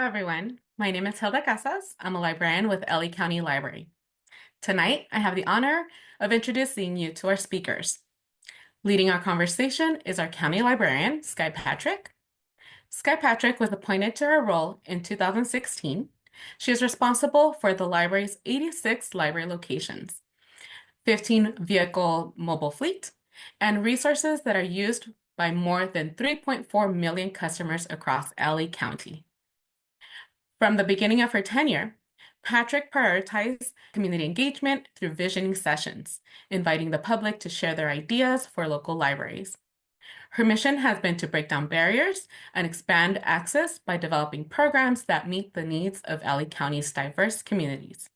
everyone. My name is Hilda Casas. I'm a librarian with LA County Library. Tonight, I have the honor of introducing you to our speakers. Leading our conversation is our county librarian, Sky Patrick. Sky Patrick was appointed to her role in 2016. She is responsible for the library's 86 library locations, 15 vehicle mobile fleet, and resources that are used by more than 3.4 million customers across LA County. From the beginning of her tenure, Patrick prioritized community engagement through visioning sessions, inviting the public to share their ideas for local libraries. Her mission has been to break down barriers and expand access by developing programs that meet the needs of LA County's diverse communities.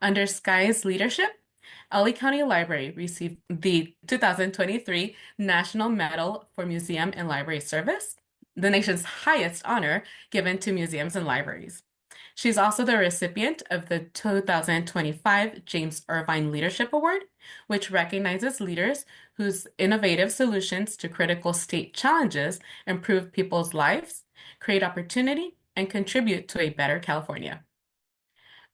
Under Sky's leadership, LA County Library received the 2023 National Medal for Museum and Library Service, the nation's highest honor given to museums and libraries. She's also the recipient of the 2025 James Irvine Leadership Award, which recognizes leaders whose innovative solutions to critical state challenges improve people's lives, create opportunity, and contribute to a better California.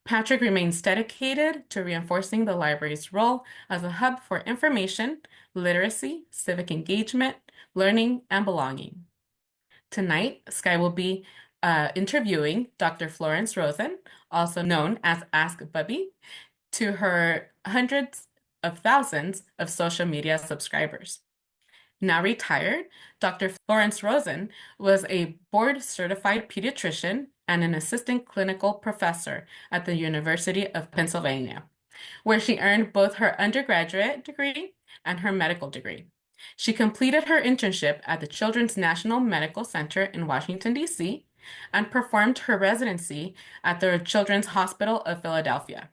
Patrick remains dedicated to reinforcing the library's role as a hub for information, literacy, civic engagement, learning, and belonging. Tonight, Sky will be interviewing Dr. Florence Rosen, also known as Ask Bubbie, to her hundreds of thousands of social media subscribers. Now retired, Dr. Florence Rosen was a board-certified pediatrician and an assistant clinical professor at the University of Pennsylvania, where she earned both her undergraduate degree and her medical degree. She completed her internship at the Children's National Medical Center in Washington, D.C., and performed her residency at the Children's Hospital of Philadelphia.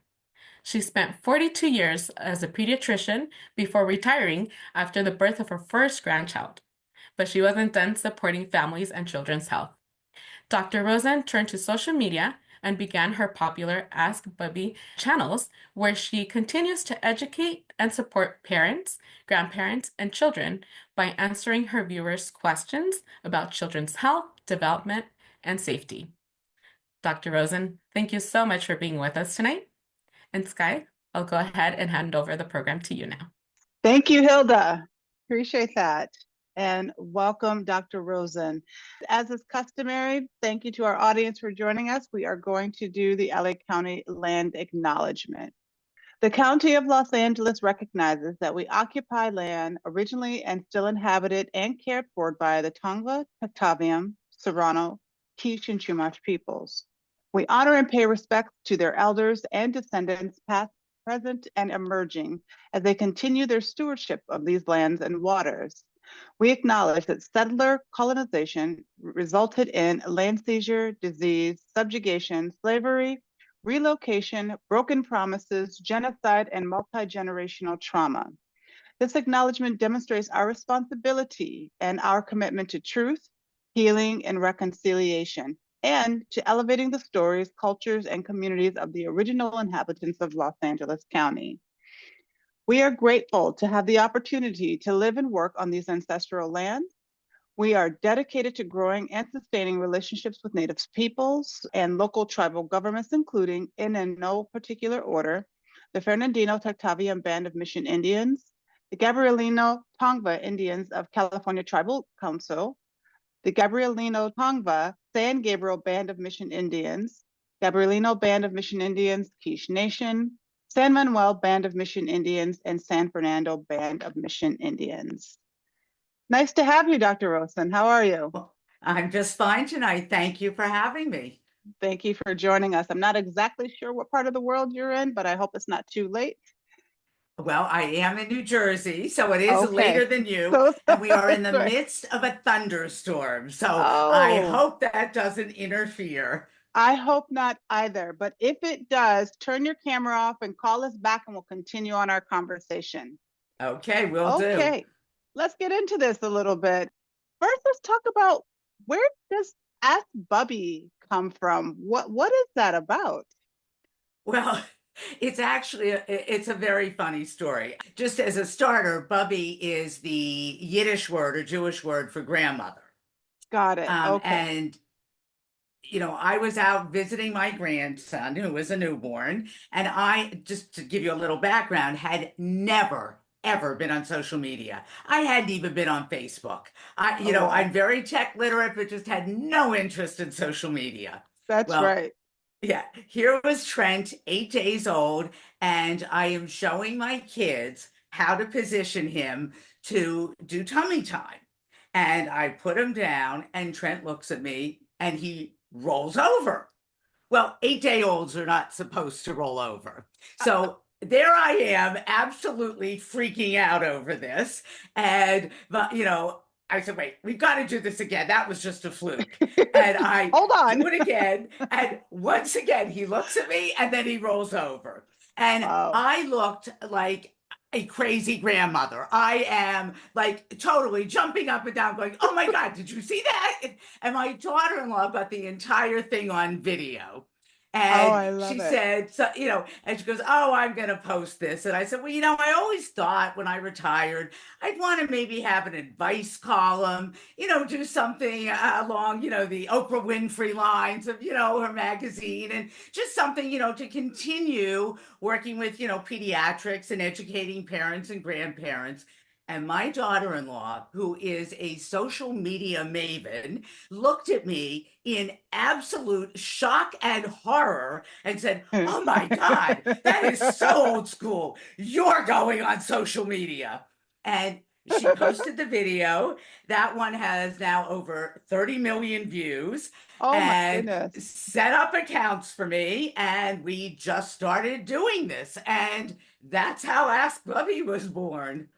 She spent 42 years as a pediatrician before retiring after the birth of her first grandchild. But she wasn't done supporting families and children's health. Dr. Rosen turned to social media and began her popular Ask Bubbie channels, where she continues to educate and support parents, grandparents, and children by answering her viewers' questions about children's health, development, and safety. Dr. Rosen, thank you so much for being with us tonight. And Sky, I'll go ahead and hand over the program to you now. Thank you, Hilda. Appreciate that. And welcome, Dr. Rosen. As is customary, thank you to our audience for joining us. We are going to do the LA County Land Acknowledgement. The County of Los Angeles recognizes that we occupy land originally and still inhabited and cared for by the Tongva, Tactaviam, Serrano, Quiche, and Chumash peoples. We honor and pay respect to their elders and descendants, past, present, and emerging, as they continue their stewardship of these lands and waters. We acknowledge that settler colonization resulted in land seizure, disease, subjugation, slavery, relocation, broken promises, genocide, and multi-generational trauma. This acknowledgement demonstrates our responsibility and our commitment to truth, healing, and reconciliation, and to elevating the stories, cultures, and communities of the original inhabitants of Los Angeles County. We are grateful to have the opportunity to live and work on these ancestral lands. We are dedicated to growing and sustaining relationships with Native peoples and local tribal governments, including, in no particular order, the Fernandino Tactaviam Band of Mission Indians, the Gabrielino Tongva Indians of California Tribal Council, the Gabrielino Tongva San Gabriel Band of Mission Indians, Gabrielino Band of Mission Indians, Quiche Nation, San Manuel Band of Mission Indians, and San Fernando Band of Mission Indians. Nice to have you, Dr. Rosen. How are you? Well, I'm just fine tonight. Thank you for having me. Thank you for joining us. I'm not exactly sure what part of the world you're in, but I hope it's not too late. Well, I am in New Jersey, so it is later than you, and we are in the midst of a thunderstorm. So I hope that doesn't interfere. I hope not either, but if it does, turn your camera off and call us back and we'll continue on our conversation. Okay, will do. Okay, let's get into this a little bit. First, let's talk about, where does Ask Bubbie come from? What is that about? Well, it's actually it's a very funny story. Just as a starter, Bubbie is the Yiddish word or Jewish word for grandmother. Got it. Okay. And I was out visiting my grandson who was a newborn, and I, just to give you a little background, had never ever been on social media. I hadn't even been on Facebook. Oh, wow. I'm very tech literate, but just had no interest in social media. That's Well, right. yeah, here was Trent, 8 days old, and I am showing my kids how to position him to do tummy time. And I put him down, and Trent looks at me and he rolls over. Well, 8 day olds are not supposed to roll over. So there I am, absolutely freaking out over this. And, I said, wait, we've got to do this again. That was just a fluke. And I Hold on. do it again. And once again, he looks at me and then he rolls over. And Wow. I looked like a crazy grandmother. I am like totally jumping up and down, going, oh my God, did you see that? And my daughter-in-law got the entire thing on video. Oh, And I love she it. said, so, and she goes, oh, I'm going to post this. And I said, well, I always thought when I retired, I'd want to maybe have an advice column, do something along, the Oprah Winfrey lines of, her magazine, and just something, to continue working with, pediatrics and educating parents and grandparents. And my daughter-in-law, who is a social media maven, looked at me in absolute shock and horror and said, oh my God, that is so old school. You're going on social media. And she posted the video. That one has now over 30 million views. Oh my And goodness. set up accounts for me. And we just started doing this. And that's how Ask Bubbie was born.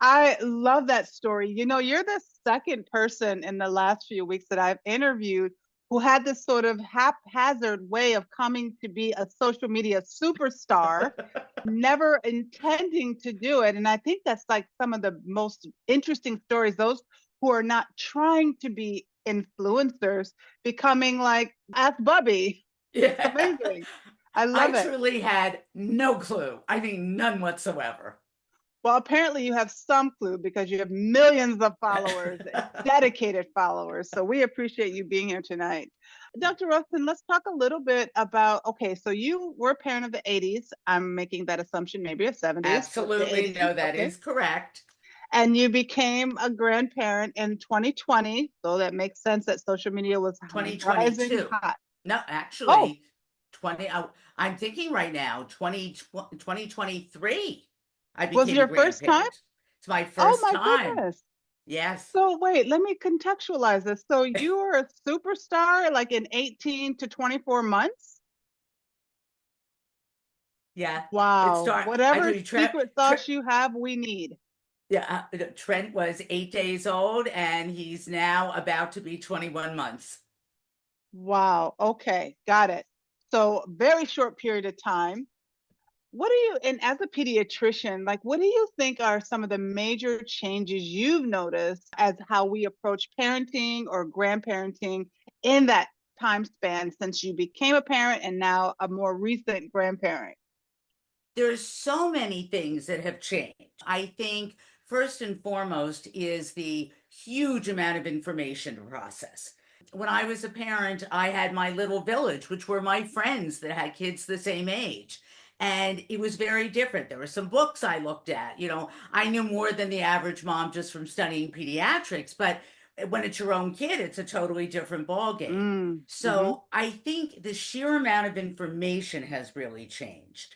I love that story. You're the second person in the last few weeks that I've interviewed who had this sort of haphazard way of coming to be a social media superstar, never intending to do it. And I think that's like some of the most interesting stories, those who are not trying to be influencers, becoming like Ask Bubbie. Yeah. Amazing. I love it. I truly had no clue. I mean, none whatsoever. Well, apparently you have some clue because you have millions of followers, dedicated followers. So we appreciate you being here tonight. Dr. Rosen, let's talk a little bit about, okay, so you were a parent of the 80s. I'm making that assumption, maybe of 70s. Absolutely. No, that is correct. And you became a grandparent in 2020. So that makes sense that social media was 2022. Hot. No, actually, 20. I'm thinking right now, 2023. I became was your first time? It's my first time. Oh my goodness. Yes. So wait, let me contextualize this. So you were a superstar like in 18 to 24 months? Yeah. Wow. Whatever secret sauce you have, we need. Yeah. Trent was 8 days old and he's now about to be 21 months. Wow. Okay. Got it. So very short period of time. And as a pediatrician, like, what do you think are some of the major changes you've noticed as how we approach parenting or grandparenting in that time span since you became a parent and now a more recent grandparent? There's so many things that have changed. I think first and foremost is the huge amount of information to process. When I was a parent, I had my little village, which were my friends that had kids the same age. And it was very different. There were some books I looked at. I knew more than the average mom just from studying pediatrics, but when it's your own kid, it's a totally different ballgame. So I think the sheer amount of information has really changed.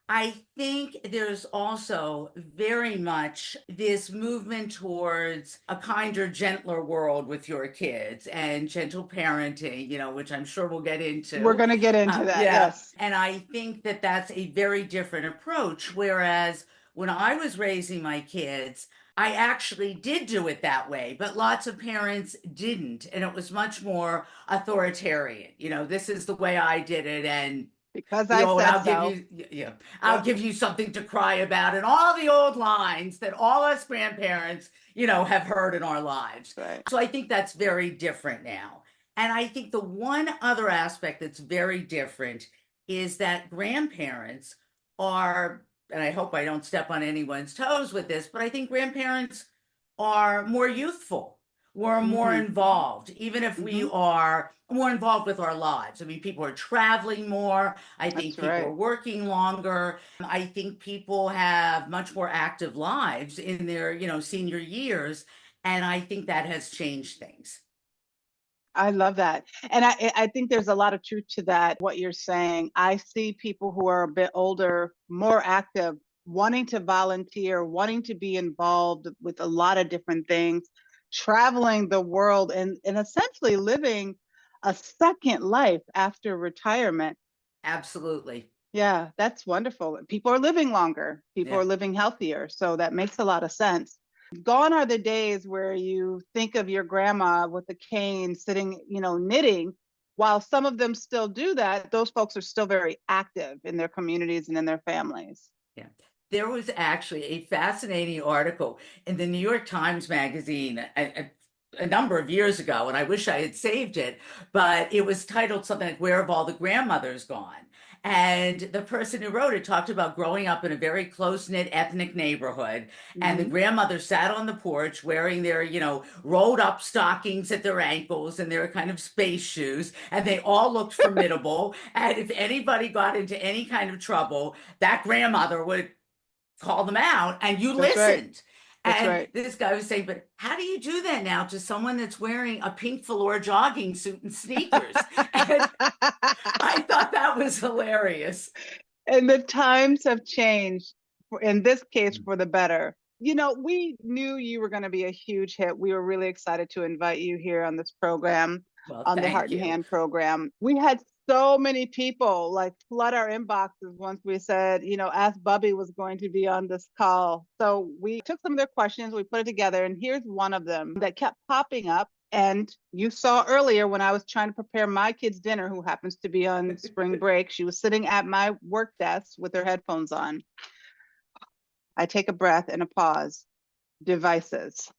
I think there's also very much this movement towards a kinder, gentler world with your kids and gentle parenting, which I'm sure we'll get into. We're going to get into that, yeah. yes. And I think that that's a very different approach. Whereas when I was raising my kids, I actually did do it that way, but lots of parents didn't. And it was much more authoritarian. This is the way I did it. And because I'll give you something to cry about, and all the old lines that all us grandparents, have heard in our lives. Right. So I think that's very different now. And I think the one other aspect that's very different is that grandparents are, and I hope I don't step on anyone's toes with this, but I think grandparents are more youthful. we're more Mhm. involved, even if we Mhm. are more involved with our lives. I mean, people are traveling more. I think That's people are right. working longer. I think people have much more active lives in their, senior years. And I think that has changed things. I love that. And I think there's a lot of truth to that, what you're saying. I see people who are a bit older, more active, wanting to volunteer, wanting to be involved with a lot of different things, traveling the world and essentially living a second life after retirement. Absolutely. Yeah, that's wonderful. People are living longer, people Yeah. are living healthier. So that makes a lot of sense. Gone are the days where you think of your grandma with the cane sitting, knitting. While some of them still do that, those folks are still very active in their communities and in their families. Yeah. There was actually a fascinating article in the New York Times Magazine a number of years ago, and I wish I had saved it, but it was titled something like Where Have All the Grandmothers Gone? And the person who wrote it talked about growing up in a very close-knit ethnic neighborhood, and the Hmm. grandmother sat on the porch wearing their, rolled up stockings at their ankles and their kind of space shoes, and they all looked formidable. And if anybody got into any kind of trouble, that grandmother would call them out and you That's right. listened. That's And right. this guy was saying, but how do you do that now to someone that's wearing a pink velour jogging suit and sneakers? And I thought that was hilarious. And the times have changed, in this case, for the better. We knew you were going to be a huge hit. We were really excited to invite you here on this program, Well, on the thank Heart and you. Hand program. We had so many people like flood our inboxes once we said, ask Bubbie was going to be on this call. So we took some of their questions, we put it together, and here's one of them that kept popping up. And you saw earlier when I was trying to prepare my kids' dinner, who happens to be on spring break, she was sitting at my work desk with her headphones on. I take a breath and a pause. Devices.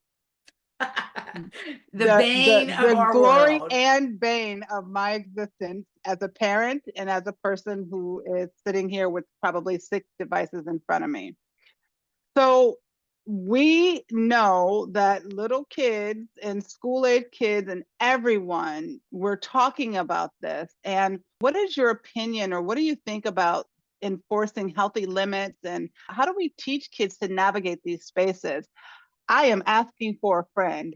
The The the bane of the our glory world. and bane of my existence as a parent and as a person who is sitting here with probably 6 devices in front of me. So we know that little kids and school age kids and everyone, we're talking about this. And what is your opinion, or what do you think about enforcing healthy limits, and how do we teach kids to navigate these spaces? I am asking for a friend.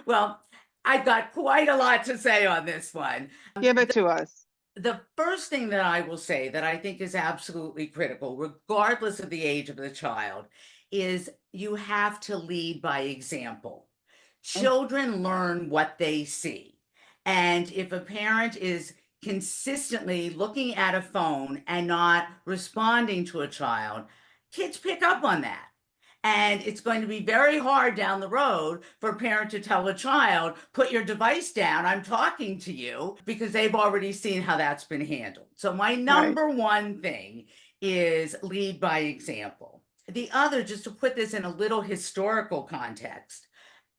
Well, I've got quite a lot to say on this one. Give it to us. The first thing that I will say that I think is absolutely critical, regardless of the age of the child, is you have to lead by example. Children learn what they see. And if a parent is consistently looking at a phone and not responding to a child, kids pick up on that. And it's going to be very hard down the road for a parent to tell a child, put your device down, I'm talking to you, because they've already seen how that's been handled. So, my Right. number one thing is lead by example. The other, just to put this in a little historical context,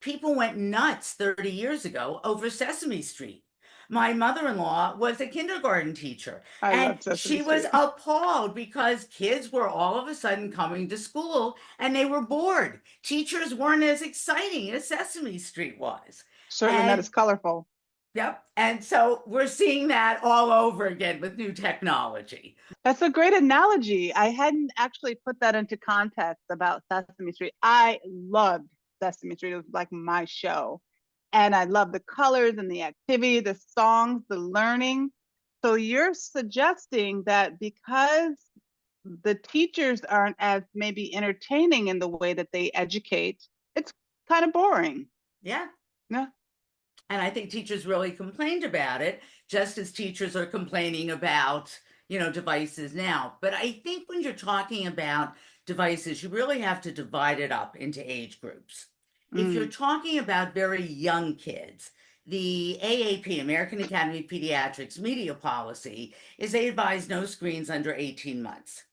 people went nuts 30 years ago over Sesame Street. My mother in law was a kindergarten teacher, I and love Sesame she was Street. appalled because kids were all of a sudden coming to school and they were bored. Teachers weren't as exciting as Sesame Street was. Certainly not And as colorful. yep, and so we're seeing that all over again with new technology. That's a great analogy. I hadn't actually put that into context about Sesame Street. I loved Sesame Street. It was like my show. And I love the colors and the activity, the songs, the learning. So you're suggesting that because the teachers aren't as maybe entertaining in the way that they educate, it's kind of boring. Yeah. Yeah. And I think teachers really complained about it, just as teachers are complaining about, devices now. But I think when you're talking about devices, you really have to divide it up into age groups. If you're Mm, talking about very young kids, the AAP, American Academy of Pediatrics media policy, is they advise no screens under 18 months.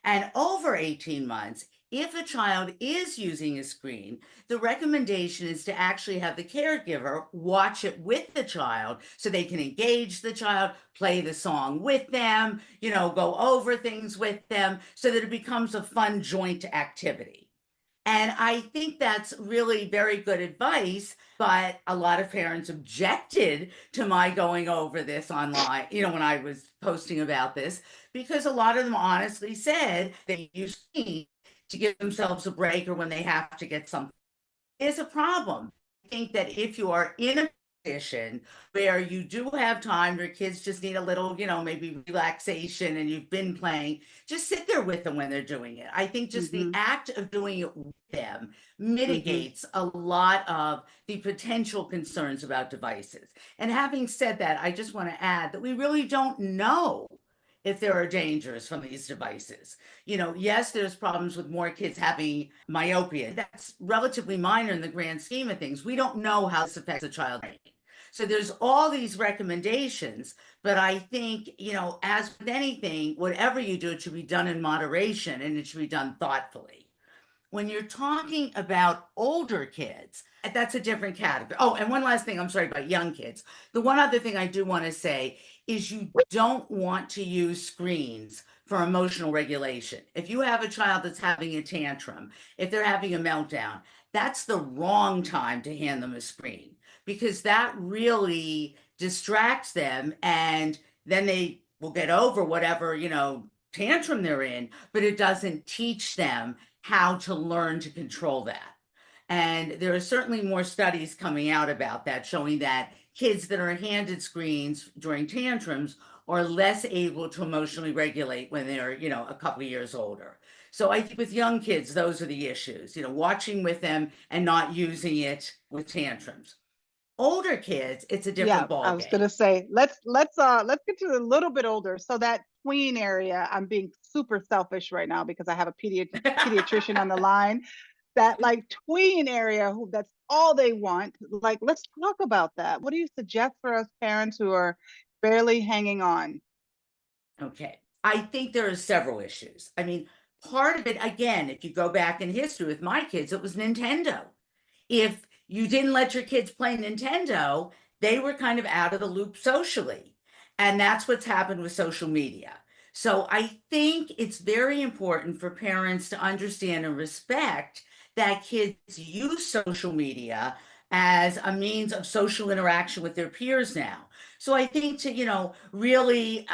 And over 18 months, if a child is using a screen, the recommendation is to actually have the caregiver watch it with the child so they can engage the child, play the song with them, go over things with them so that it becomes a fun joint activity. And I think that's really very good advice, but a lot of parents objected to my going over this online, when I was posting about this, because a lot of them honestly said they use screen to give themselves a break or when they have to get something. Is a problem. I think that if you are in a position where you do have time, your kids just need a little, maybe relaxation and you've been playing, just sit there with them when they're doing it. I think just the Mm-hmm. act of doing it with them Mm-hmm. mitigates a lot of the potential concerns about devices. And having said that, I just want to add that we really don't know if there are dangers from these devices. Yes, there's problems with more kids having myopia. That's relatively minor in the grand scheme of things. We don't know how this affects a child brain. So there's all these recommendations, but I think, as with anything, whatever you do, it should be done in moderation and it should be done thoughtfully. When you're talking about older kids, that's a different category. Oh, and one last thing, I'm sorry, about young kids. The one other thing I do want to say is you don't want to use screens for emotional regulation. If you have a child that's having a tantrum, if they're having a meltdown, that's the wrong time to hand them a screen because that really distracts them and then they will get over whatever, tantrum they're in, but it doesn't teach them how to learn to control that. And there are certainly more studies coming out about that, showing that kids that are handed screens during tantrums are less able to emotionally regulate when they're, a couple of years older. So I think with young kids, those are the issues, watching with them and not using it with tantrums. Older kids, it's a Yeah, different I ball was game. gonna say let's get to a little bit older. So that tween area, I'm being super selfish right now because I have a pediatrician on the line. That like tween area, who that's all they want. Like, let's talk about that. What do you suggest for us parents who are barely hanging on? Okay. I think there are several issues. I mean, part of it, again, if you go back in history with my kids, it was Nintendo. If you didn't let your kids play Nintendo, they were kind of out of the loop socially. And that's what's happened with social media. So I think it's very important for parents to understand and respect that kids use social media as a means of social interaction with their peers now. So I think to, really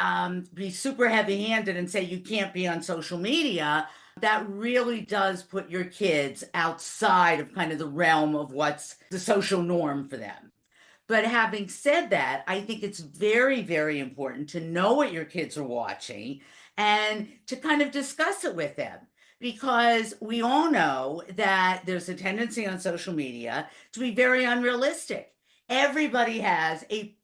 be super heavy handed and say you can't be on social media, that really does put your kids outside of kind of the realm of what's the social norm for them. But having said that, I think it's very, very important to know what your kids are watching and to kind of discuss it with them. Because we all know that there's a tendency on social media to be very unrealistic. Everybody has a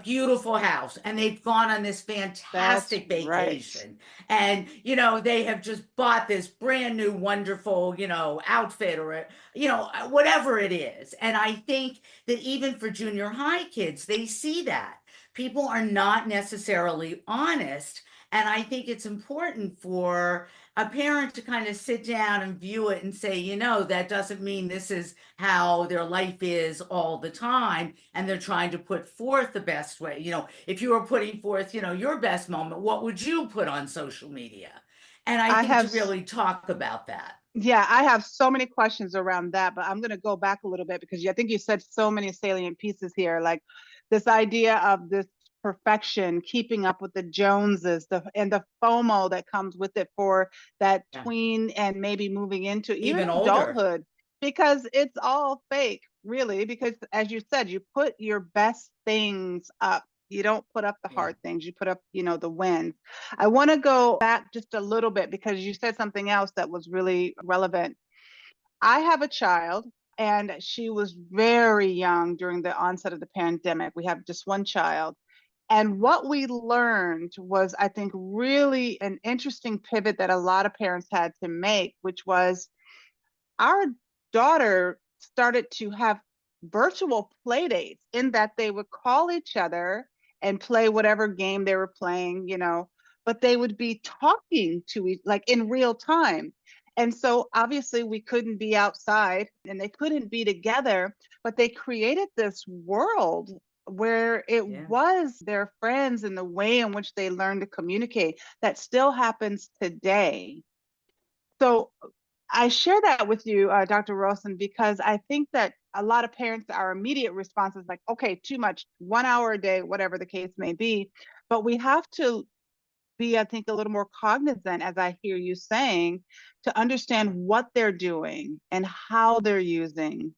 beautiful house and they've gone on this That's fantastic right. vacation and they have just bought this brand new wonderful outfit or whatever it is. And I think that even for junior high kids, they see that. People are not necessarily honest. And I think it's important for a parent to kind of sit down and view it and say, that doesn't mean this is how their life is all the time. And they're trying to put forth the best way. If you were putting forth, your best moment, what would you put on social media? And I I think have to really talk about that. Yeah, I have so many questions around that, but I'm going to go back a little bit because I think you said so many salient pieces here, like this idea of this perfection, keeping up with the Joneses, and the FOMO that comes with it for that Yeah. tween and maybe moving into even Even older. adulthood, because it's all fake, really, because as you said, you put your best things up. You don't put up the Yeah. hard things, you put up, the wins. I want to go back just a little bit because you said something else that was really relevant. I have a child, and she was very young during the onset of the pandemic. We have just one child. And what we learned was, I think, really an interesting pivot that a lot of parents had to make, which was our daughter started to have virtual play dates in that they would call each other and play whatever game they were playing, but they would be talking to each like in real time. And so obviously we couldn't be outside and they couldn't be together, but they created this world where it Yeah. was their friends and the way in which they learned to communicate that still happens today. So I share that with you, Dr. Rosen, because I think that a lot of parents, our immediate response is like, okay, too much, 1 hour a day, whatever the case may be. But we have to be, I think, a little more cognizant, as I hear you saying, to understand what they're doing and how they're using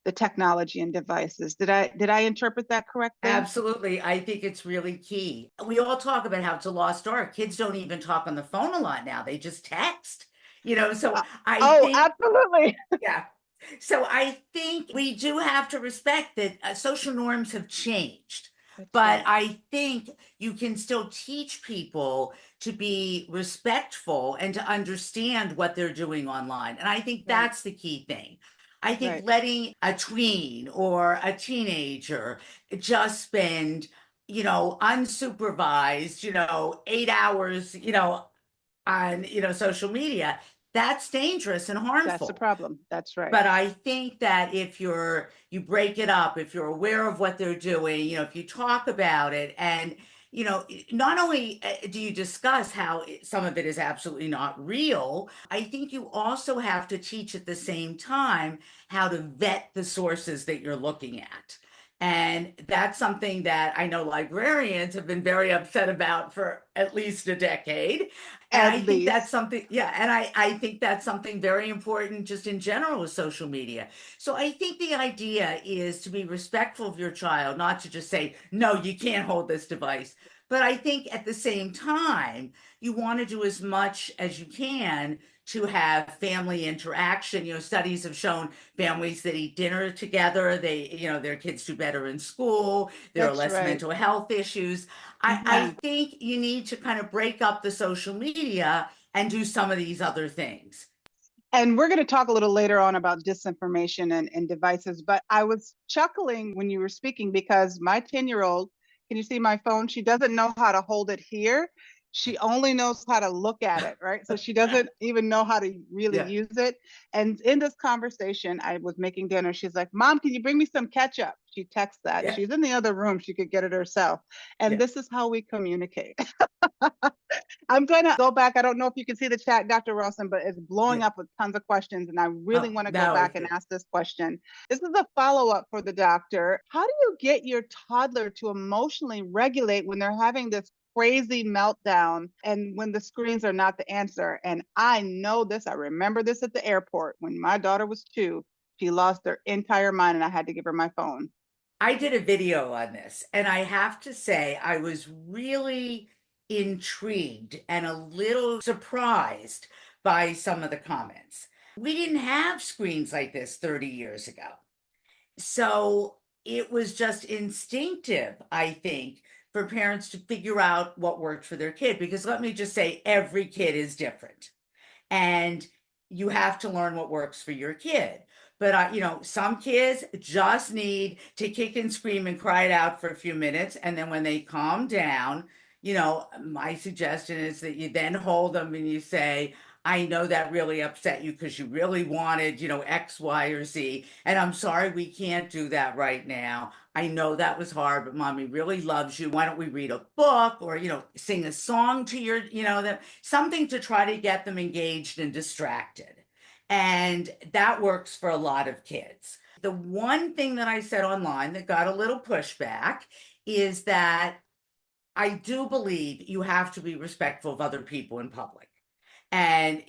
the technology and devices. Did I interpret that correctly? Absolutely. I think it's really key. We all talk about how it's a lost art. Kids don't even talk on the phone a lot now. They just text, so Uh, I oh, think, absolutely. yeah. So I think we do have to respect that social norms have changed. That's But right. I think you can still teach people to be respectful and to understand what they're doing online. And I think Right. that's the key thing. I think Right. letting a tween or a teenager just spend, unsupervised, 8 hours, on, social media, that's dangerous and That's the harmful. problem. That's right. But I think that if you break it up, if you're aware of what they're doing, if you talk about it and, not only do you discuss how some of it is absolutely not real, I think you also have to teach at the same time how to vet the sources that you're looking at. And that's something that I know librarians have been very upset about for at least a decade. And At I think that's least. something, yeah, and I think that's something very important just in general with social media. So I think the idea is to be respectful of your child, not to just say, no, you can't hold this device. But I think at the same time, you want to do as much as you can to have family interaction. Studies have shown families that eat dinner together, their kids do better in school, there are That's less right. mental health issues. I Mhm. think you need to kind of break up the social media and do some of these other things. And we're going to talk a little later on about disinformation and devices, but I was chuckling when you were speaking because my 10-year-old, can you see my phone? She doesn't know how to hold it here. She only knows how to look at it, right? So she doesn't even know how to really Yeah, use it. And in this conversation, I was making dinner. She's like, Mom, can you bring me some ketchup? She texts that. yeah, She's in the other room. She could get it herself. And yeah, this is how we communicate. I'm going to go back. I don't know if you can see the chat, Dr. Rosen, but it's blowing yeah. up with tons of questions. And I really Oh, want to go now I back and see. ask this question. This is a follow up for the doctor. How do you get your toddler to emotionally regulate when they're having this crazy meltdown and when the screens are not the answer? And I know this. I remember this at the airport when my daughter was 2. She lost her entire mind and I had to give her my phone. I did a video on this, and I have to say, I was really intrigued and a little surprised by some of the comments. We didn't have screens like this 30 years ago. So it was just instinctive, I think, for parents to figure out what worked for their kid. Because let me just say, every kid is different and you have to learn what works for your kid. But some kids just need to kick and scream and cry it out for a few minutes, and then when they calm down, my suggestion is that you then hold them and you say, I know that really upset you because you really wanted, X, Y, or Z. And I'm sorry we can't do that right now. I know that was hard, but mommy really loves you. Why don't we read a book or, sing a song to your, something to try to get them engaged and distracted. And that works for a lot of kids. The one thing that I said online that got a little pushback is that I do believe you have to be respectful of other people in public. And,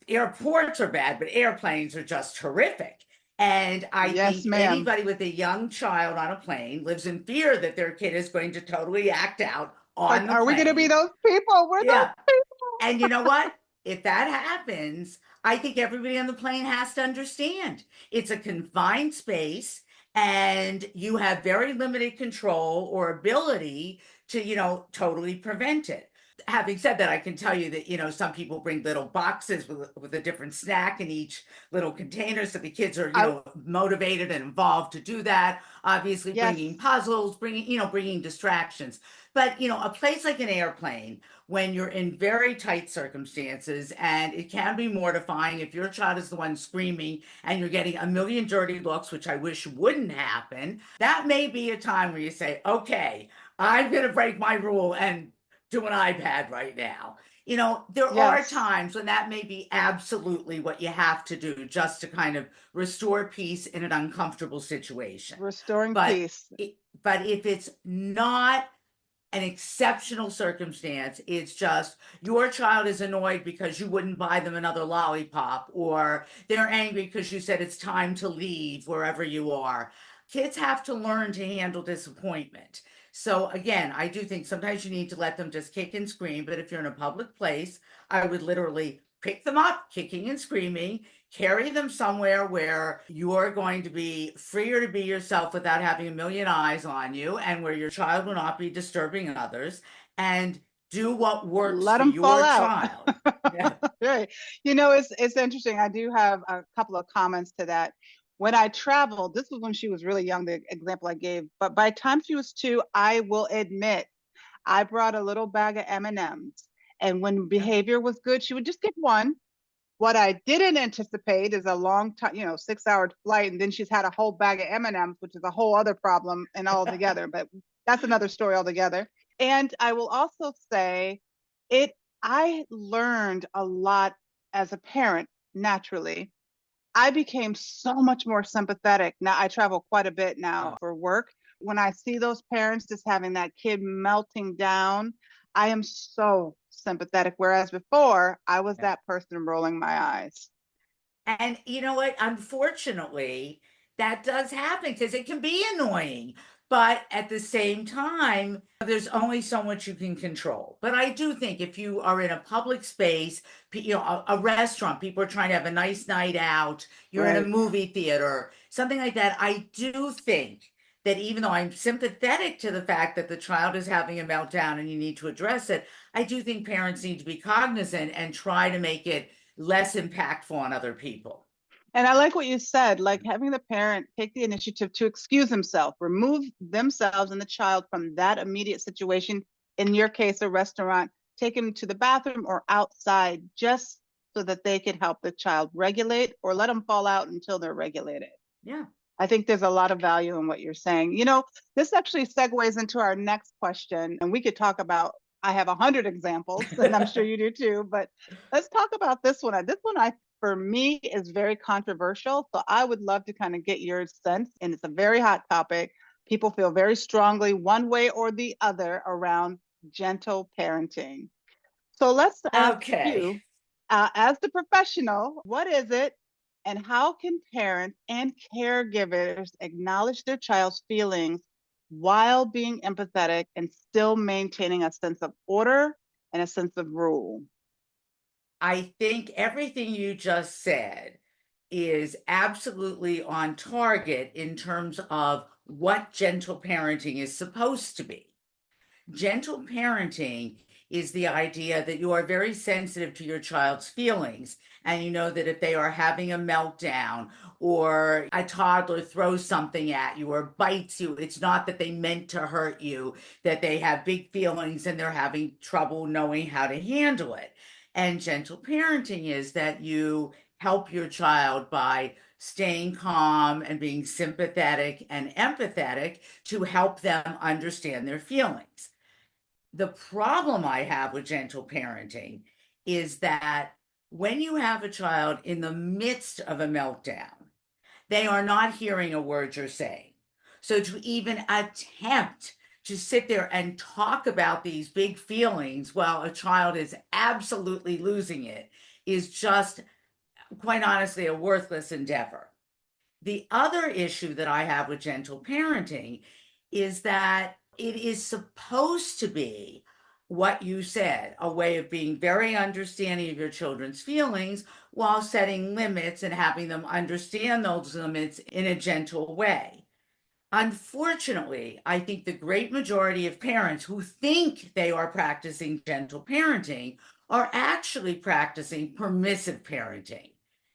airports are bad, but airplanes are just horrific. And I Yes, think ma'am. anybody with a young child on a plane lives in fear that their kid is going to totally act out on Like, the are we going to be plane. those people? We're those Yeah. people. And you know what? If that happens, I think everybody on the plane has to understand it's a confined space and you have very limited control or ability to, totally prevent it. Having said that, I can tell you that, some people bring little boxes with a different snack in each little container. So the kids are, I, motivated and involved to do that. Obviously yes. bringing puzzles, bringing distractions. But, a place like an airplane, when you're in very tight circumstances, and it can be mortifying if your child is the one screaming and you're getting a million dirty looks, which I wish wouldn't happen, that may be a time where you say, okay, I'm going to break my rule and do an iPad right now. There are Yes. times when that may be absolutely what you have to do just to kind of restore peace in an uncomfortable situation. Restoring But peace. but if it's not an exceptional circumstance, it's just your child is annoyed because you wouldn't buy them another lollipop, or they're angry because you said it's time to leave wherever you are. Kids have to learn to handle disappointment. So again, I do think sometimes you need to let them just kick and scream, but if you're in a public place, I would literally pick them up kicking and screaming, carry them somewhere where you're going to be freer to be yourself without having a million eyes on you, and where your child will not be disturbing others, and do what works Let for them fall your out. child. Yeah. Right. It's interesting. I do have a couple of comments to that. When I traveled, this was when she was really young, the example I gave, but by the time she was 2, I will admit, I brought a little bag of M&Ms. And when behavior was good, she would just get one. What I didn't anticipate is a long time, 6-hour flight, and then she's had a whole bag of M&Ms, which is a whole other problem and altogether. But that's another story altogether. And I will also say, it. I learned a lot as a parent. Naturally, I became so much more sympathetic. Now I travel quite a bit now Oh, for work. When I see those parents just having that kid melting down, I am so sympathetic. Whereas before, I was yeah. that person rolling my eyes. And you know what? Unfortunately, that does happen because it can be annoying. But at the same time, there's only so much you can control. But I do think if you are in a public space, a restaurant, people are trying to have a nice night out, you're in a Right. movie theater, something like that. I do think that even though I'm sympathetic to the fact that the child is having a meltdown and you need to address it, I do think parents need to be cognizant and try to make it less impactful on other people. And I like what you said, like having the parent take the initiative to excuse himself, remove themselves and the child from that immediate situation. In your case, a restaurant, take them to the bathroom or outside just so that they can help the child regulate, or let them fall out until they're regulated. Yeah. I think there's a lot of value in what you're saying. This actually segues into our next question, and we could talk about, I have 100 examples, and I'm sure you do too, but let's talk about this one. This one, for me, is very controversial. So I would love to kind of get your sense, and it's a very hot topic. People feel very strongly one way or the other around gentle parenting. So let's ask Okay. you, as the professional, what is it, and how can parents and caregivers acknowledge their child's feelings while being empathetic and still maintaining a sense of order and a sense of rule? I think everything you just said is absolutely on target in terms of what gentle parenting is supposed to be. Gentle parenting is the idea that you are very sensitive to your child's feelings. And you know that if they are having a meltdown or a toddler throws something at you or bites you, it's not that they meant to hurt you, that they have big feelings and they're having trouble knowing how to handle it. And gentle parenting is that you help your child by staying calm and being sympathetic and empathetic to help them understand their feelings. The problem I have with gentle parenting is that when you have a child in the midst of a meltdown, they are not hearing a word you're saying. So to even attempt to sit there and talk about these big feelings while a child is absolutely losing it is just, quite honestly, a worthless endeavor. The other issue that I have with gentle parenting is that it is supposed to be what you said, a way of being very understanding of your children's feelings while setting limits and having them understand those limits in a gentle way. Unfortunately, I think the great majority of parents who think they are practicing gentle parenting are actually practicing permissive parenting.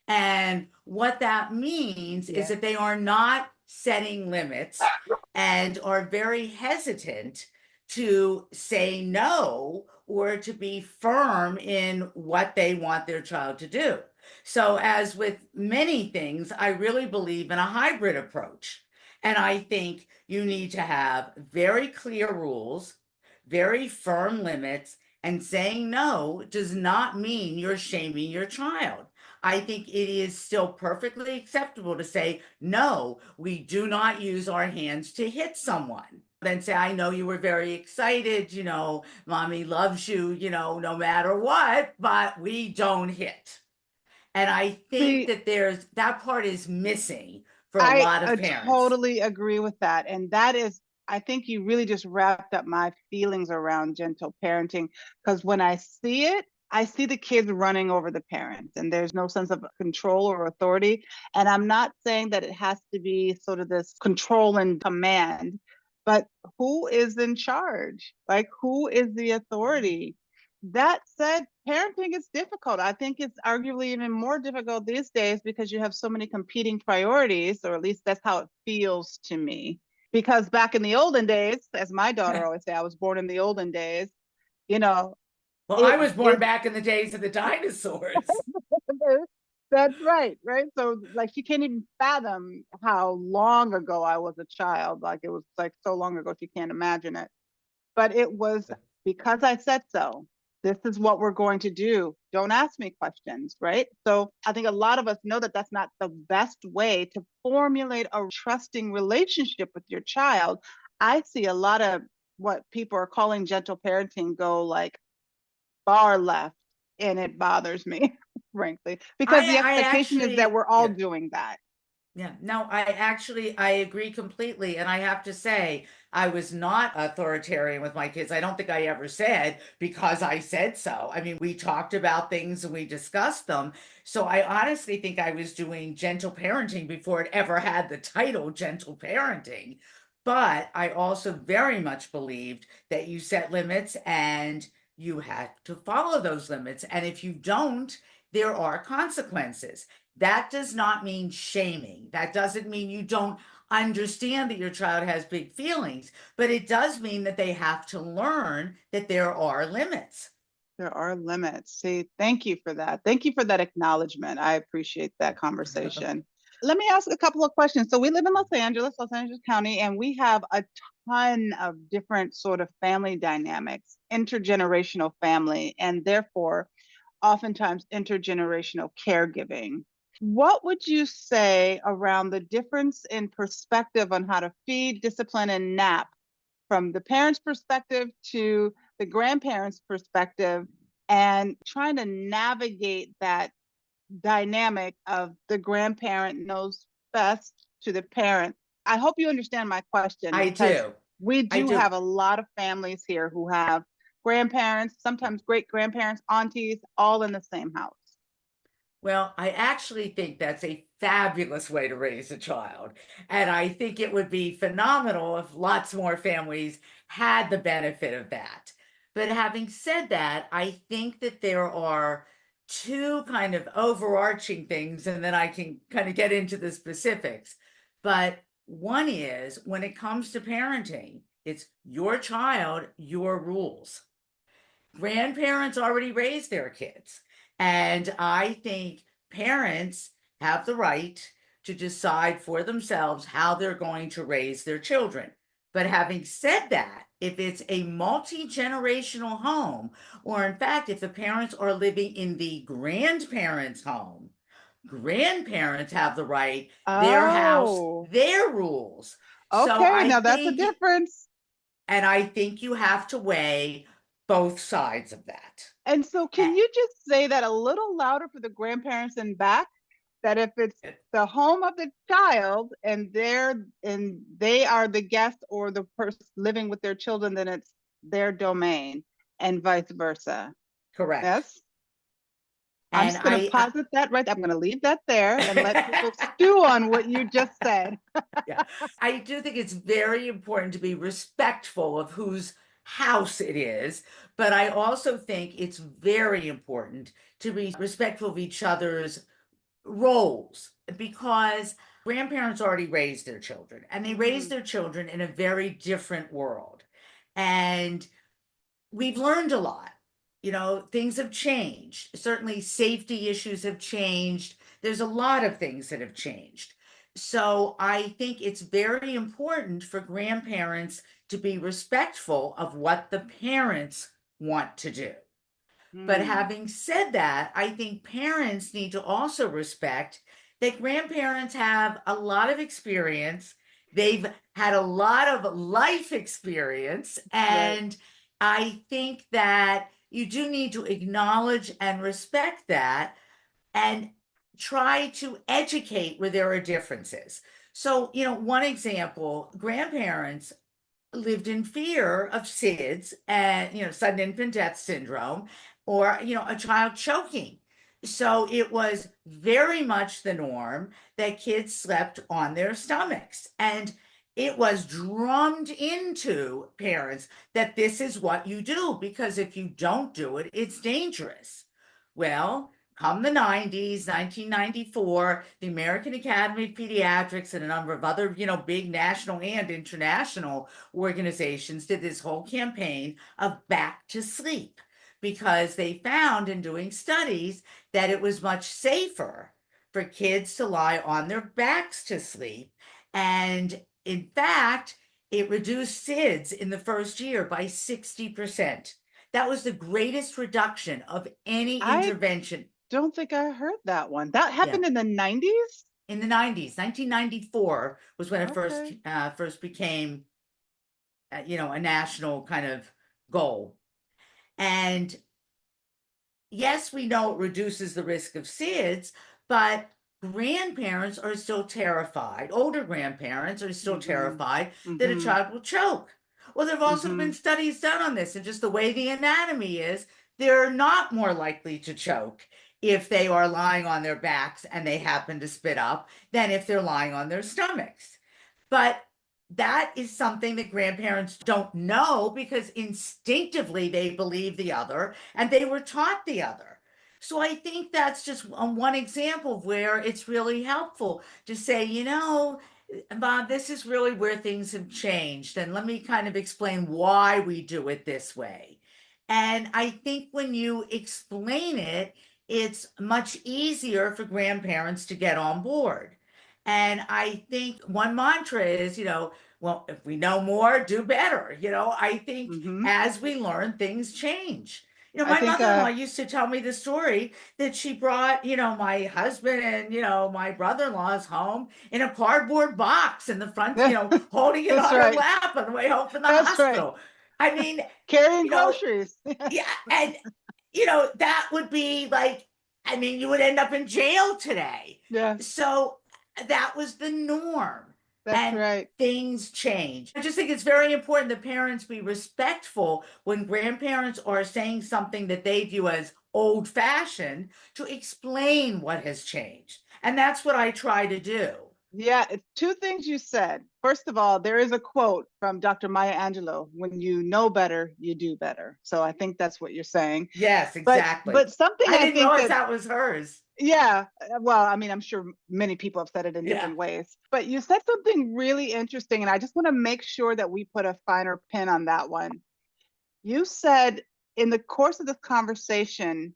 And what that means is Yeah. that they are not setting limits and are very hesitant to say no or to be firm in what they want their child to do. So, as with many things, I really believe in a hybrid approach. And I think you need to have very clear rules, very firm limits, And saying no does not mean you're shaming your child. I think it is still perfectly acceptable to say, no, we do not use our hands to hit someone. Then say, I know you were very excited, mommy loves you, no matter what, but we don't hit. And I think See, that that part is missing for a I lot of parents. totally agree with that. And that is, I think you really just wrapped up my feelings around gentle parenting. Because when I see it, I see the kids running over the parents, and there's no sense of control or authority. And I'm not saying that it has to be sort of this control and command, but who is in charge? Like, who is the authority? That said, parenting is difficult. I think it's arguably even more difficult these days because you have so many competing priorities, or at least that's how it feels to me. Because back in the olden days, as my daughter always say, I was born in the olden days, you know, Well, I it was born did. back in the days of the dinosaurs. That's right, right? So like she can't even fathom how long ago I was a child. Like it was like so long ago she can't imagine it. But it was because I said so. This is what we're going to do. Don't ask me questions, right? So I think a lot of us know that that's not the best way to formulate a trusting relationship with your child. I see a lot of what people are calling gentle parenting go like far left, and it bothers me, frankly, because the I expectation is that actually, we're all yeah. doing that. Yeah, no, I agree completely. And I have to say, I was not authoritarian with my kids. I don't think I ever said because I said so. I mean, we talked about things and we discussed them. So I honestly think I was doing gentle parenting before it ever had the title gentle parenting. But I also very much believed that you set limits and you had to follow those limits. And if you don't, there are consequences. That does not mean shaming. That doesn't mean you don't understand that your child has big feelings, but it does mean that they have to learn that there are limits. There are limits. See, thank you for that. Thank you for that acknowledgement. I appreciate that conversation. Let me ask a couple of questions. So we live in Los Angeles County, and we have a ton of different sort of family dynamics, intergenerational family, and therefore oftentimes intergenerational caregiving. What would you say around the difference in perspective on how to feed, discipline, and nap from the parent's perspective to the grandparent's perspective, and trying to navigate that dynamic of the grandparent knows best to the parent? I hope you understand my question I because do. we I do do. have a lot of families here who have grandparents, sometimes great grandparents, aunties, all in the same house. Well, I actually think that's a fabulous way to raise a child. And I think it would be phenomenal if lots more families had the benefit of that. But having said that, I think that there are two kind of overarching things, and then I can kind of get into the specifics. But one is when it comes to parenting, it's your child, your rules. Grandparents already raised their kids. And I think parents have the right to decide for themselves how they're going to raise their children. But having said that, if it's a multi generational home, or in fact, if the parents are living in the grandparents' home, grandparents have the right, their house, Oh, their rules. So okay. Now that's a difference. I think you have to weigh both sides of that. And so, can you just say that a little louder for the grandparents in back? That if it's the home of the child and they are the guest or the person living with their children, then it's their domain, and vice versa. Correct. Yes. I'm And just going to posit that right. I'm going to leave that there and let people stew on what you just said. yeah, I do think it's very important to be respectful of whose house it is, but I also think it's very important to be respectful of each other's roles because grandparents already raised their children and they raised Mm, their children in a very different world. And we've learned a lot. Things have changed. Certainly, safety issues have changed. There's a lot of things that have changed. So, I think it's very important for grandparents to be respectful of what the parents want to do. But Mm. having said that, I think parents need to also respect that grandparents have a lot of experience. They've had a lot of life experience. Right. And I think that you do need to acknowledge and respect that and try to educate where there are differences. So, one example, grandparents lived in fear of SIDS and, sudden infant death syndrome, or, a child choking. So it was very much the norm that kids slept on their stomachs. And it was drummed into parents that this is what you do, because if you don't do it, it's dangerous. Well, come the 90s, 1994, the American Academy of Pediatrics and a number of other, big national and international organizations did this whole campaign of back to sleep, because they found in doing studies that it was much safer for kids to lie on their backs to sleep. And in fact, it reduced SIDS in the first year by 60%. That was the greatest reduction of any I intervention. don't think I heard that one. That Yeah. happened in the 90s? In the 90s, 1994 was when it Okay. first became, a national kind of goal. And yes, we know it reduces the risk of SIDS, but grandparents are still terrified. Older grandparents are still Mm-hmm. terrified that a Mm-hmm. child will choke. Well, there have also Mm-hmm. been studies done on this, and just the way the anatomy is, they're not more likely to choke if they are lying on their backs and they happen to spit up than if they're lying on their stomachs. But that is something that grandparents don't know, because instinctively they believe the other and they were taught the other. So I think that's just one example of where it's really helpful to say, Bob, this is really where things have changed. And let me kind of explain why we do it this way. And I think when you explain it, it's much easier for grandparents to get on board. And I think one mantra is, well, if we know more, do better. I think Mm-hmm. as we learn, things change. I My think mother-in-law used to tell me the story that she brought, my husband and, my brother-in-law's home in a cardboard box in the front, holding it that's on her right. lap on the way home from the That's right. hospital. I mean, Carrying you know, groceries. yeah, and that would be like, I mean, you would end up in jail today. Yes, So that was the norm, that's and right. things change. I just think it's very important that parents be respectful when grandparents are saying something that they view as old fashioned, to explain what has changed. And that's what I try to do. Yeah, it's two things you said. First of all, there is a quote from Dr. Maya Angelou: "When you know better, you do better." So I think that's what you're saying. Yes, But exactly. something I I didn't think realize that, that was hers. yeah, well, I mean, I'm sure many people have said it in Yeah. different ways. But you said something really interesting, and I just want to make sure that we put a finer pin on that one. You said in the course of this conversation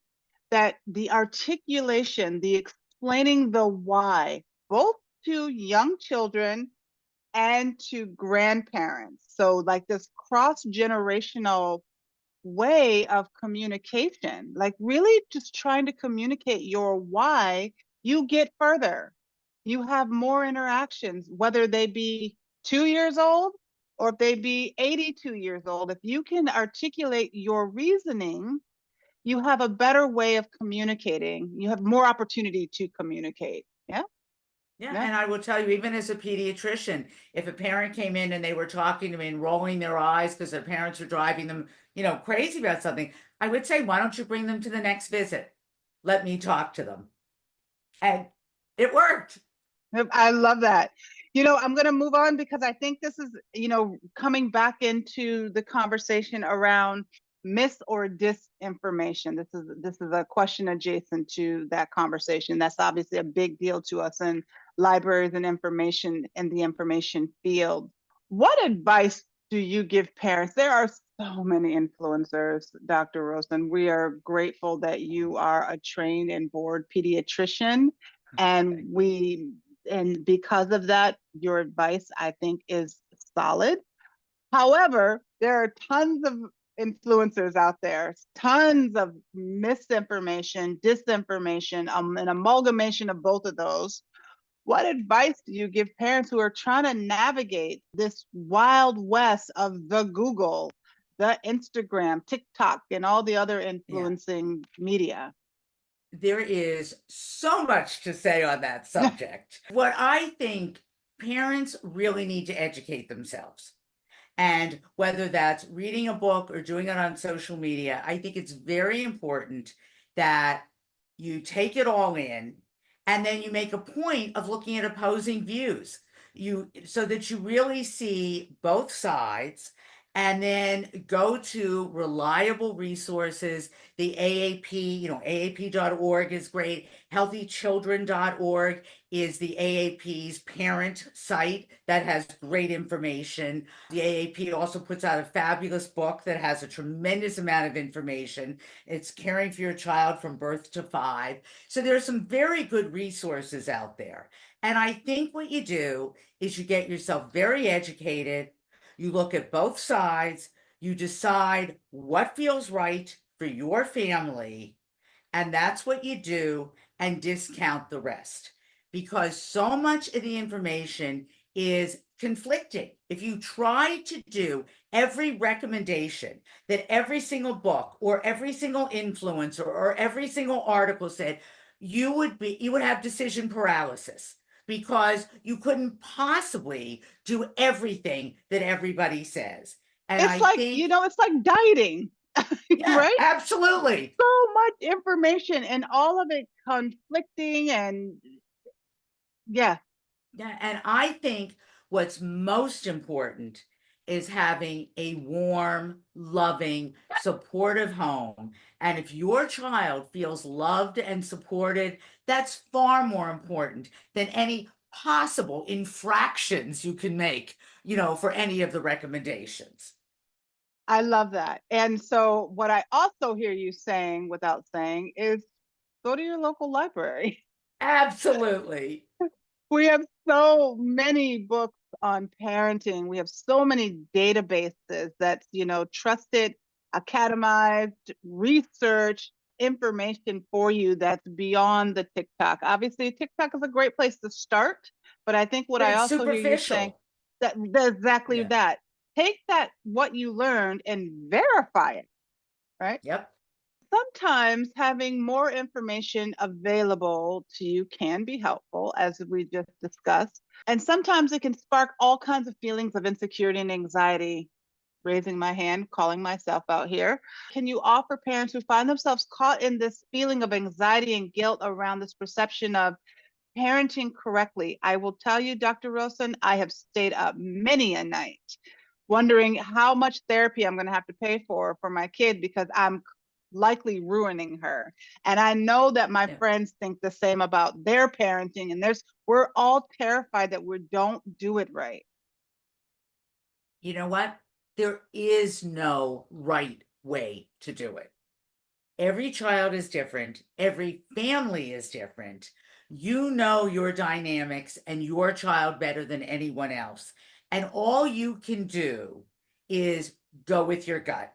that the articulation, the explaining the why, both to young children and to grandparents. So, like this cross generational way of communication, like really just trying to communicate your why, you get further. You have more interactions, whether they be 2 years old or if they be 82 years old. If you can articulate your reasoning, you have a better way of communicating. You have more opportunity to communicate. Yeah. Yeah, Yeah. and I will tell you, even as a pediatrician, if a parent came in and they were talking to me and rolling their eyes because their parents were driving them, crazy about something, I would say, why don't you bring them to the next visit? Let me talk to them. And it worked. I love that. I'm going to move on because I think this is, coming back into the conversation around mis or disinformation. This is a question adjacent to that conversation. That's obviously a big deal to us in libraries and information in the information field. What advice do you give parents? There are so many influencers, Dr. Rosen. We are grateful that you are a trained and board pediatrician, and because of that, your advice, I think, is solid. However, there are tons of influencers out there, tons of misinformation, disinformation, an amalgamation of both of those. What advice do you give parents who are trying to navigate this wild west of the Google, the Instagram, TikTok, and all the other Yeah. influencing media? There is so much to say on that subject. What I think parents really need to educate themselves. And whether that's reading a book or doing it on social media, I think it's very important that you take it all in and then you make a point of looking at opposing views. So that you really see both sides and then go to reliable resources. The AAP, AAP.org is great. Healthychildren.org is the AAP's parent site that has great information. The AAP also puts out a fabulous book that has a tremendous amount of information. It's Caring for Your Child from Birth to 5. So there are some very good resources out there. And I think what you do is you get yourself very educated, you look at both sides, you decide what feels right for your family, and that's what you do, and discount the rest. Because so much of the information is conflicting. If you try to do every recommendation that every single book or every single influencer or every single article said, you would have decision paralysis because you couldn't possibly do everything that everybody says. And It's I like, think, it's like dieting, yeah, right? absolutely. So much information and all of it conflicting and yeah. Yeah, and I think what's most important is having a warm, loving, supportive home. And if your child feels loved and supported, that's far more important than any possible infractions you can make, for any of the recommendations. I love that. And so what I also hear you saying without saying is go to your local library. Absolutely. We have so many books on parenting. We have so many databases that's, trusted, academized, research information for you that's beyond the TikTok. Obviously, TikTok is a great place to start, but I think what But I it's also hear you saying superficial. that's exactly Yeah. that. Take that what you learned and verify it, right? Yep. Sometimes having more information available to you can be helpful, as we just discussed. And sometimes it can spark all kinds of feelings of insecurity and anxiety. Raising my hand, calling myself out here. Can you offer parents who find themselves caught in this feeling of anxiety and guilt around this perception of parenting correctly? I will tell you, Dr. Rosen, I have stayed up many a night wondering how much therapy I'm going to have to pay for my kid because I'm likely ruining her. And I know that my Yeah. friends think the same about their parenting, and we're all terrified that we don't do it right. You know what? There is no right way to do it. Every child is different. Every family is different. You know your dynamics and your child better than anyone else. And all you can do is go with your gut.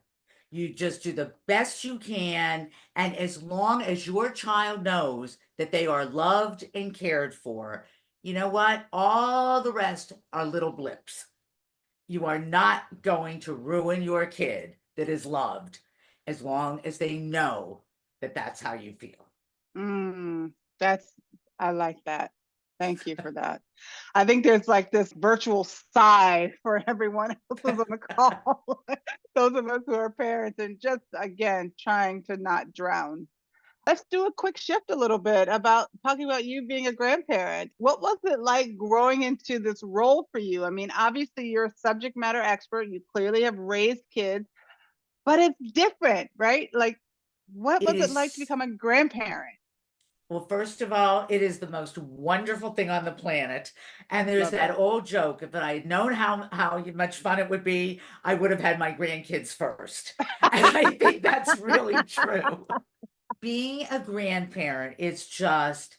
You just do the best you can. And as long as your child knows that they are loved and cared for, you know what? All the rest are little blips. You are not going to ruin your kid that is loved as long as they know that that's how you feel. Mm, I like that. Thank you for that. I think there's like this virtual sigh for everyone else who's on the call. Those of us who are parents and just, again, trying to not drown. Let's do a quick shift a little bit about talking about you being a grandparent. What was it like growing into this role for you? I mean, obviously you're a subject matter expert. You clearly have raised kids, but it's different, right? Like, what It was it like to is, become a grandparent? well, first of all, it is the most wonderful thing on the planet. And there's Love that that. old joke, if I had known how much fun it would be, I would have had my grandkids first. And I think that's really true. Being a grandparent is just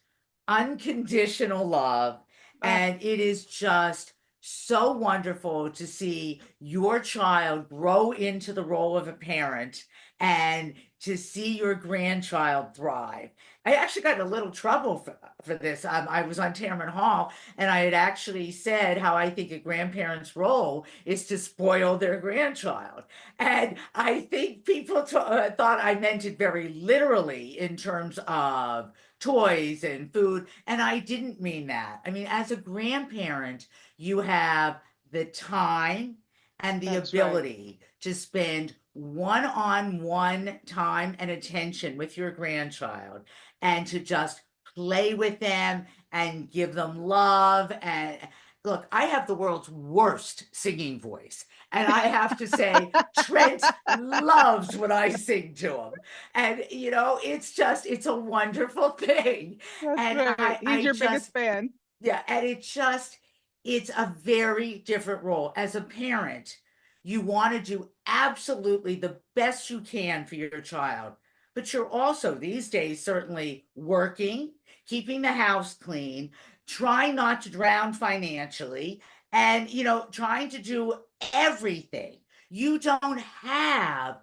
unconditional love. Uh, And it is just so wonderful to see your child grow into the role of a parent and to see your grandchild thrive. I actually got in a little trouble for this. I was on Tamron Hall, and I had actually said how I think a grandparent's role is to spoil their grandchild. And I think people thought I meant it very literally in terms of toys and food. And I didn't mean that. I mean, as a grandparent, you have the time and the That's right. ability to spend one-on-one time and attention with your grandchild and to just play with them and give them love. And look, I have the world's worst singing voice. And I have to say, Trent loves when I sing to him. And, it's a wonderful thing. That's And right. He's I your biggest just, fan. yeah, and it's a very different role. As a parent, you want to do absolutely the best you can for your child, but you're also these days certainly working, keeping the house clean, trying not to drown financially, and trying to do everything. You don't have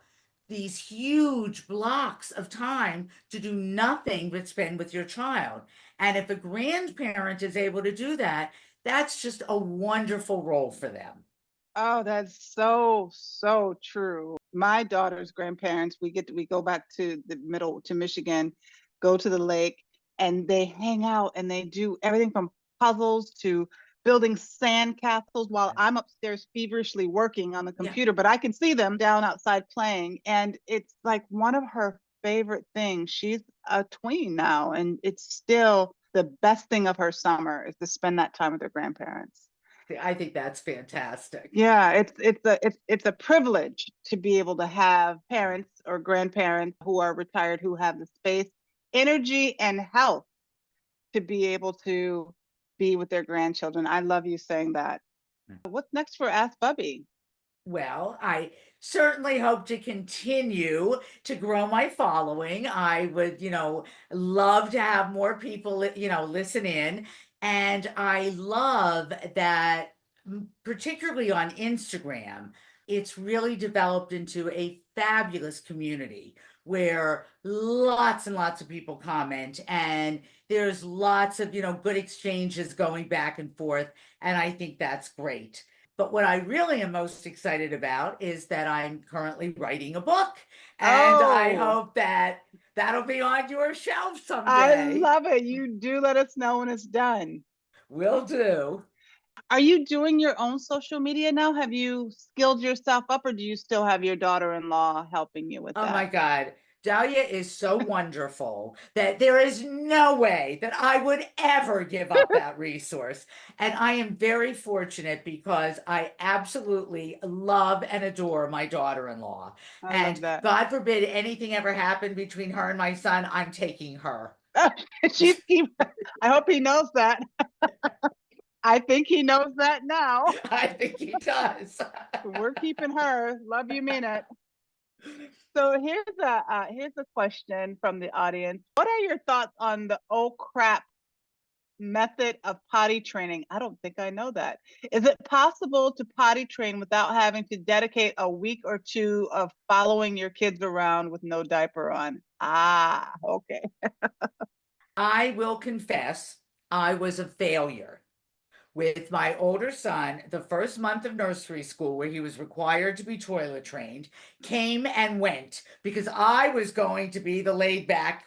these huge blocks of time to do nothing but spend with your child. And if a grandparent is able to do that, that's just a wonderful role for them. Oh, that's so, so true. My daughter's grandparents, we go back to the middle to Michigan, go to the lake, and they hang out and they do everything from puzzles to building sand castles while I'm upstairs feverishly working on the Yeah. computer, but I can see them down outside playing. And it's like one of her favorite things. She's a tween now, and it's still the best thing of her summer is to spend that time with her grandparents. I think that's fantastic. Yeah, it's a privilege to be able to have parents or grandparents who are retired who have the space, energy, and health to be able to be with their grandchildren. I love you saying that. What's next for Ask Bubbie? Well, I certainly hope to continue to grow my following. I would, love to have more people, listen in. And I love that, particularly on Instagram, it's really developed into a fabulous community where lots and lots of people comment and there's lots of, good exchanges going back and forth. And I think that's great. But what I really am most excited about is that I'm currently writing a book, and I Oh, hope that that'll be on your shelf I someday. love it. You do let us know when it's done. Will do. Are you doing your own social media now? Have you skilled yourself up, or do you still have your daughter-in-law helping you with Oh my that? God. Dahlia is so wonderful that there is no way that I would ever give up that resource. And I am very fortunate because I absolutely love and adore my daughter-in-law. I love And that. God forbid anything ever happened between her and my son, I'm taking her. I hope he knows that. I think he knows that now. I think he does. We're keeping her. Love you, mean it. So here's a question from the audience. What are your thoughts on the oh crap method of potty training? I don't think I know that. Is it possible to potty train without having to dedicate a week or two of following your kids around with no diaper on? Ah, okay. I will confess, I was a failure with my older son. The first month of nursery school, where he was required to be toilet trained, came and went because I was going to be the laid back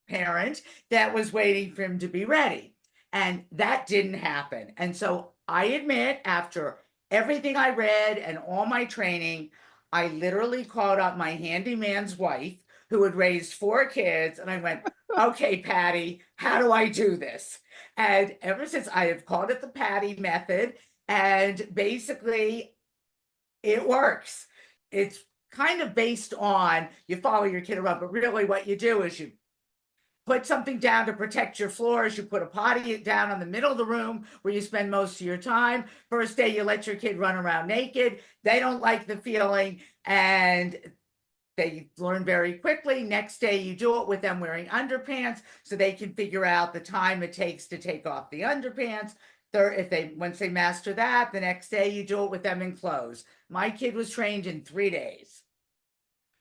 parent that was waiting for him to be ready. And that didn't happen. And so I admit, after everything I read and all my training, I literally called up my handyman's wife who had raised 4 kids. And I went, okay, Patty, how do I do this? And ever since I have called it the Patty method. And basically, it works. It's kind of based on you follow your kid around, but really what you do is you put something down to protect your floors. You put a potty down in the middle of the room where you spend most of your time. First day, you let your kid run around naked. They don't like the feeling and they learn very quickly. Next day, you do it with them wearing underpants so they can figure out the time it takes to take off the underpants. once they master that, the next day you do it with them in clothes. My kid was trained in 3 days.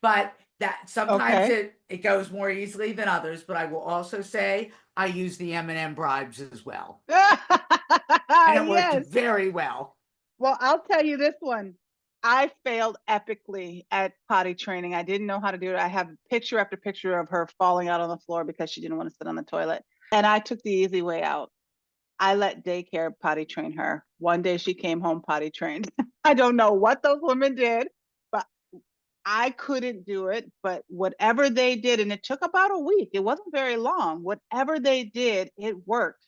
But that sometimes Okay. it goes more easily than others. But I will also say I use the M&M bribes as well, and it worked Yes. very well. Well, I'll tell you this one. I failed epically at potty training. I didn't know how to do it. I have picture after picture of her falling out on the floor because she didn't want to sit on the toilet. And I took the easy way out. I let daycare potty train her. One day she came home potty trained. I don't know what those women did, but I couldn't do it. But whatever they did, and it took about a week, it wasn't very long. Whatever they did, it worked.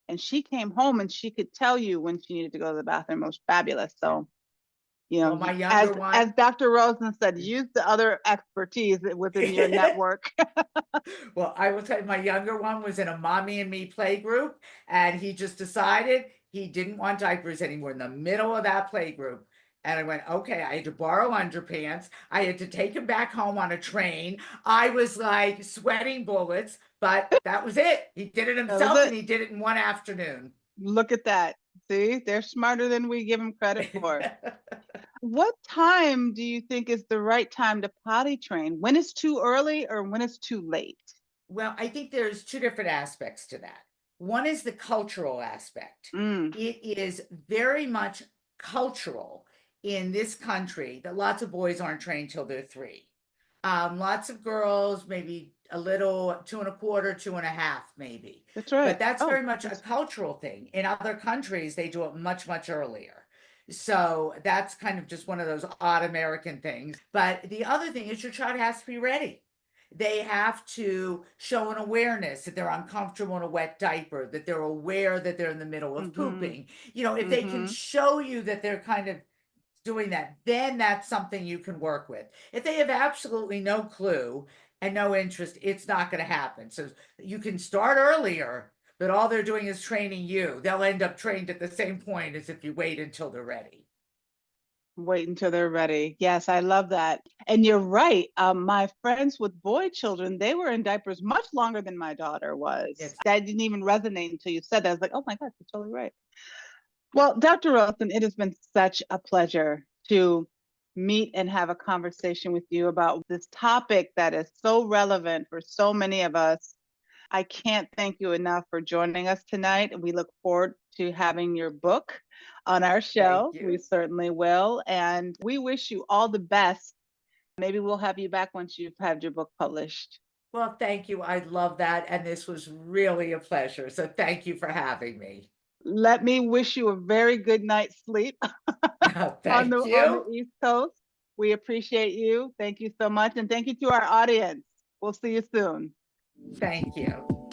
And she came home and she could tell you when she needed to go to the bathroom. It was fabulous. So, Well, my as younger as one, Dr. Rosen said, use the other expertise within your network. well, I will tell you, my younger one was in a mommy and me play group, and he just decided he didn't want diapers anymore in the middle of that play group. And I went, okay, I had to borrow underpants. I had to take him back home on a train. I was like sweating bullets, but that was it. He did it That was himself, and it. he did it in one afternoon. Look at that. See, they're smarter than we give them credit for. What time do you think is the right time to potty train? When is too early or when is too late? Well, I think there's two different aspects to that. One is the cultural aspect. Mm, It is very much cultural in this country that lots of boys aren't trained till they're 3. Lots of girls, maybe a little 2 1/4, 2 1/2, maybe. that's right. But that's Oh, very much a cultural thing. In other countries, they do it much, much earlier. So that's kind of just one of those odd American things. But the other thing is your child has to be ready. They have to show an awareness that they're uncomfortable in a wet diaper, that they're aware that they're in the middle of mm-hmm, pooping. If they can mm-hmm. show you that they're kind of doing that, then that's something you can work with. If they have absolutely no clue and no interest, it's not going to happen. So you can start earlier, but all they're doing is training you. They'll end up trained at the same point as if you wait until they're ready. Wait until they're ready. Yes, I love that. And you're right. My friends with boy children, they were in diapers much longer than my daughter was. It's That didn't even resonate until you said that. I was like, oh my God, you're totally right. Well, Dr. Rosen, it has been such a pleasure to meet and have a conversation with you about this topic that is so relevant for so many of us. I can't thank you enough for joining us tonight. We look forward to having your book on our Thank show. We you. certainly will. And we wish you all the best. Maybe we'll have you back once you've had your book published. Well, thank you. I love that. And this was really a pleasure. So thank you for having me. Let me wish you a very good night's sleep on Thank the you. East Coast. We appreciate you. Thank you so much. And thank you to our audience. We'll see you soon. Thank you.